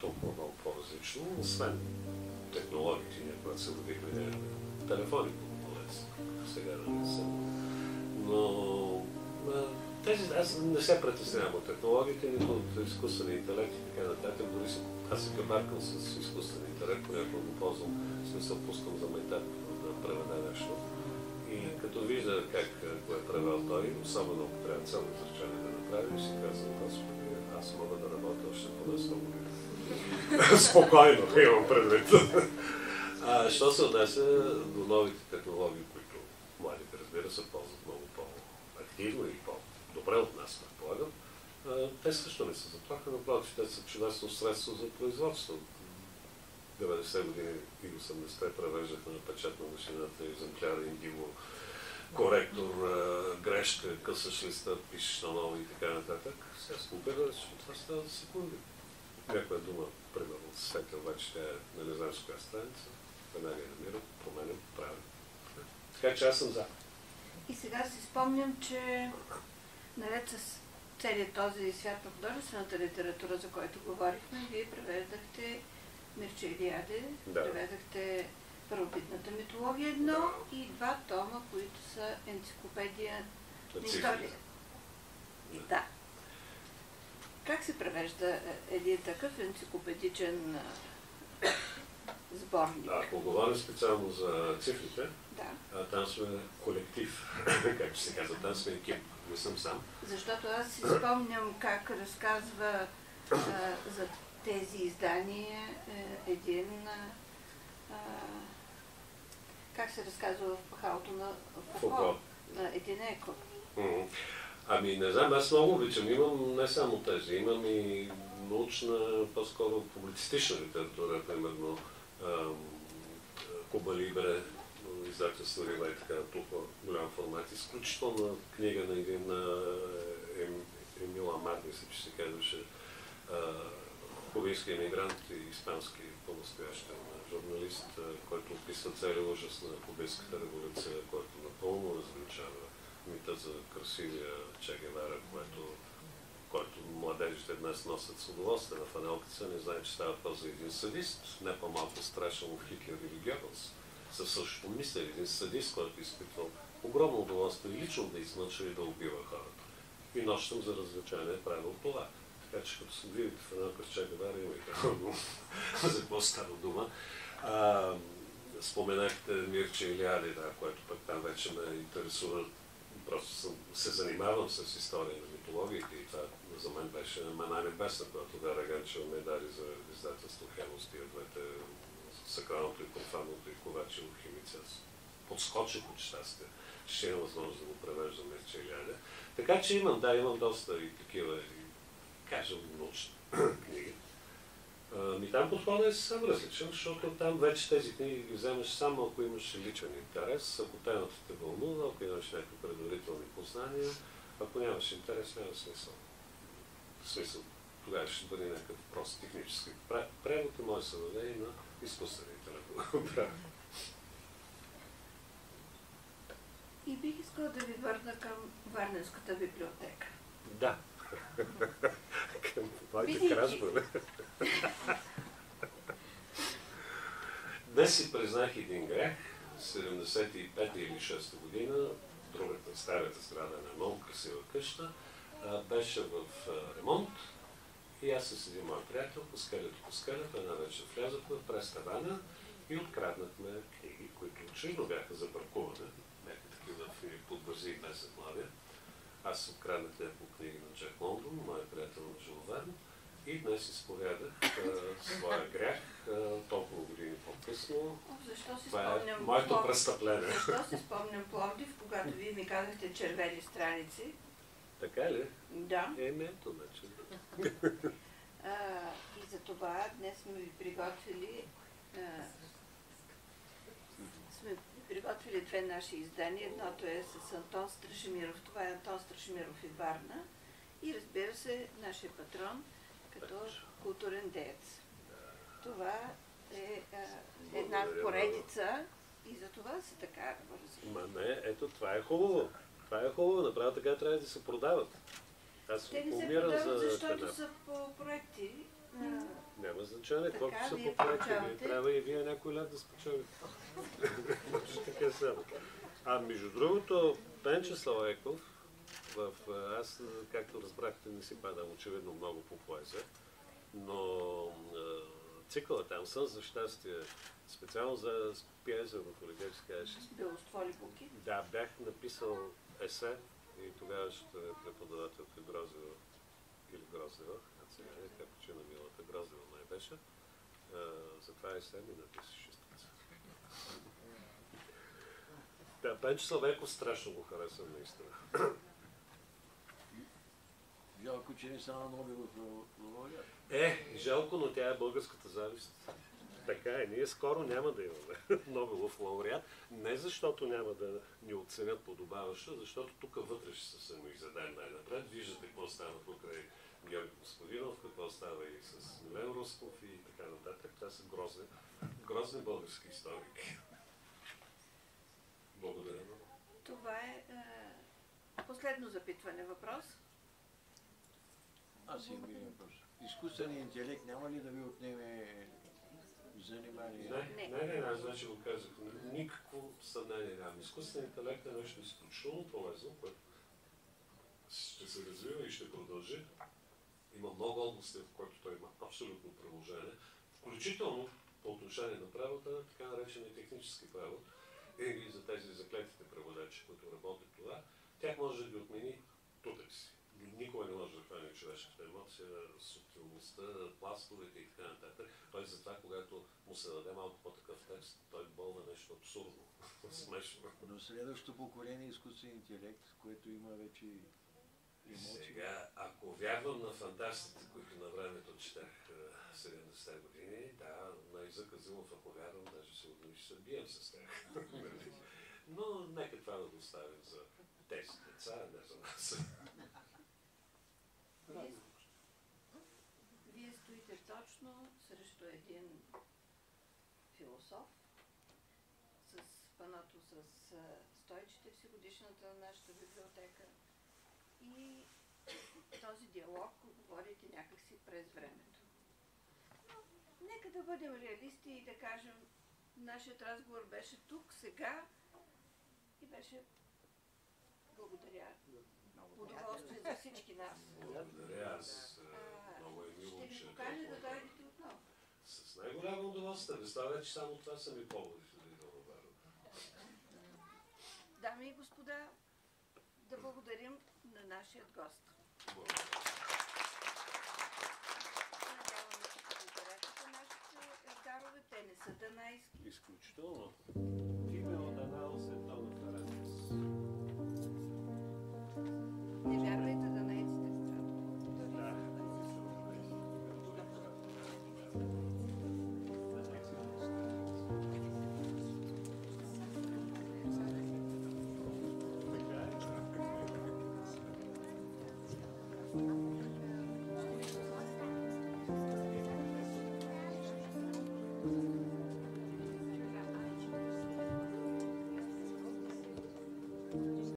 толкова много по-различно, освен технологиите, ние когато се родихме, телефони по-лесно. Сега да не са. Но аз не се притеснявам от технологиите, нито от изкуствения интелект и така нататък. Дори аз се кабаркам с изкуствен интелект, понякога го ползвам, в смисъл пускам за майтап да преведа нещо. И като вижда как го е превел той, особено ако трябва цяло изречение да направи, си казвам, Господи, аз мога да работя още по 100 години. Спокойно, имам предвид. Що се отнася до новите технологии, които младите, разбира се, ползват много по-активно и по-добре от нас, предполагам, те също не са заплаха, напротив, те са чудесно средство за производство. 90 години и 80-те превеждахме на печатна машината, екземпляри, индиго, коректор, грешка, късаш листа, пишеш на ново и така нататък. Сега с компютъра, това става за секунди. Някоя дума, примерно, светля, обаче тя е на не знам с коя страница, веднага я намирам, променям, правя. Така че аз съм за. И сега си спомням, че наред с целият този свят на художествената литература, за който говорихме, вие превеждахте Мирча Илиаде, преведахте Първобитната митология 1 и 2 тома, които са енциклопедия на история. Да. Как се превежда един такъв енциклопедичен сборник? Ако говорим специално за цифрите, там сме колектив, както се казва, там сме екип, не съм сам. Защото аз си спомням как разказва за тези издания един, как се разказва в пахалото на Фуко, един еко. Ами не знам, аз много обичам. Имам не само тези, имам и научна, по-скоро публицистична литература, примерно Куба Либре, издателство Рива и така, толкова голям формат. Изключителна книга на един Емил Амар, мисля, че се казваше, кубински емигрант и испански по-настоящен журналист, който описва целия ужас на кубинската революция, който напълно различава мита за красивия Че Гевара, който младежите днес носят с удоволствие на фанелката си, не знае, че става въпрос за един садист, не по-малко страшен от Хитлер или Гьобелс. Със същото мисля, един садист, който изпитвал огромно удоволствие лично да измъчва и да убива хората. И нощем за развлечение е правил това. Така че като се видите фанелка с Че Гевара, имайте за какво става дума. Споменахте Мирча Илиаде, което пък там вече ме интересува. Просто се занимавам с история на митологията и това за мен беше мана небесна, която Вера Ганчева ме даде за издателство Хемос, тия двете сакралното и профанното и Ковачево химици. Аз подскочих от щастие, ще имам възможност да го превеждам Мирча Илиаде. Така че имам доста и такива, кажем, научни книги. Там подходът е съвсем различен, защото там вече тези книги ги вземеш само ако имаш личен интерес, ако темата те вълнува, ако имаш някакви предварителни познания, ако нямаш интерес, няма смисъл. Смисъл, тогава ще бъде някакъв прост технически превод и може да се даде и на изкуствените литература. И бих искала да ви върна към Варненската библиотека. Да. Към твоите кражба. Днес си признах един грех. 75 или 6 година, другата, старата сграда на много красива къща, беше в ремонт и аз с един мой приятел по скелето, една вечер влязахме през тавана и откраднахме книги, които очевидно бяха за паркуване, бяха такива подбързи и без заглавия. Аз откраднах няколко книги на Джек Лондон, моят приятел на Жил Верн, и днес изповядах своя грях толкова години по-късно. Това е моето престъпление. Защо си спомням Пловдив, когато вие ми казахте червени страници? Така ли? Да. Ето вече. И за това днес сме ви приготвили две наши издания. Едното е с Антон Страшимиров. Това е Антон Страшимиров и Варна. И разбира се, нашия патрон като културен деец. Това е една поредица и за това са така бързи. Не, ето това е хубаво. Това е хубаво, направо така трябва да се продават. Аз те не се продават, защото са по проекти. Няма значение, колко са вие по-проекти. Трябва и вие някой лев да спечелите. Така само. Между другото, Пенчо Славейков, аз, както разбрахте, не си падам очевидно много по поезия, но цикъла там съм за щастие, специално за пиеза в Олигерски Айши. Белостволи буки? Да, бях написал есе и тогавашната преподавателка Грозева или Гроздева, а сега не, тя почина милата Гроздева май беше, за това есе ми написа шестица. Да, Пенчо Славейков страшно го харесвам наистина. Жалко, че не стана Нобелов лауреат. Жалко, но тя е българската завист. Така е, ние скоро няма да имаме Нобелов лауреат, не защото няма да ни оценят подобаващо, защото тук вътре ще се самоизядем най-напред. Виждате какво става покрай Георги Господинов, какво става и с Милен Русков и така нататък. Това са грозни български историки. Благодаря. Това е последно запитване въпрос. Аз имам един въпрос. Изкуственият интелект няма ли да ви отнеме занимание? Не, аз вече го казах. Никакво съмнение нямам. Изкуственият интелект е нещо изключително полезно, което ще се развива и ще продължи. Има много области, в които той има абсолютно приложение, включително по отношение на правото, така наречени технически превод, и за тези заклетите преводачи, които работят това, тях може да ги отмени тутък си. Никога не може да хване човешката емоция, субтилността, пластовете и така нататък. Той затова, когато му се даде малко по-такъв текст, той болва нещо абсурдно, смешно. Но следващото поколение изкуствен интелект, което има вече емоции. Сега, ако вярвам на фантастите, които на времето четах 70-те години, да, на Изак Азимов, ако вярвам, даже сигурно ще се бием с тях. Но нека това да го оставим за тези деца, не за нас. Вие стоите точно срещу един философ с паното с 140 годишната на нашата библиотека и този диалог говорите някакси през времето. Но нека да бъдем реалисти и да кажем, нашият разговор беше тук, сега и беше благодаря. Удоволствие за всички нас. Благодаря, аз много е мило, че... Ще ви поканя да дойдете отново. С най-голямо удоволствие. Не става, че само това са ми поводи да дойда на Варна. Дами и господа, да благодарим на нашия гост. Благодаря. Надяваме се, че разберете нашите дарове. Те не са данайски. Изключително. Фимео Данаус е тонът на радост.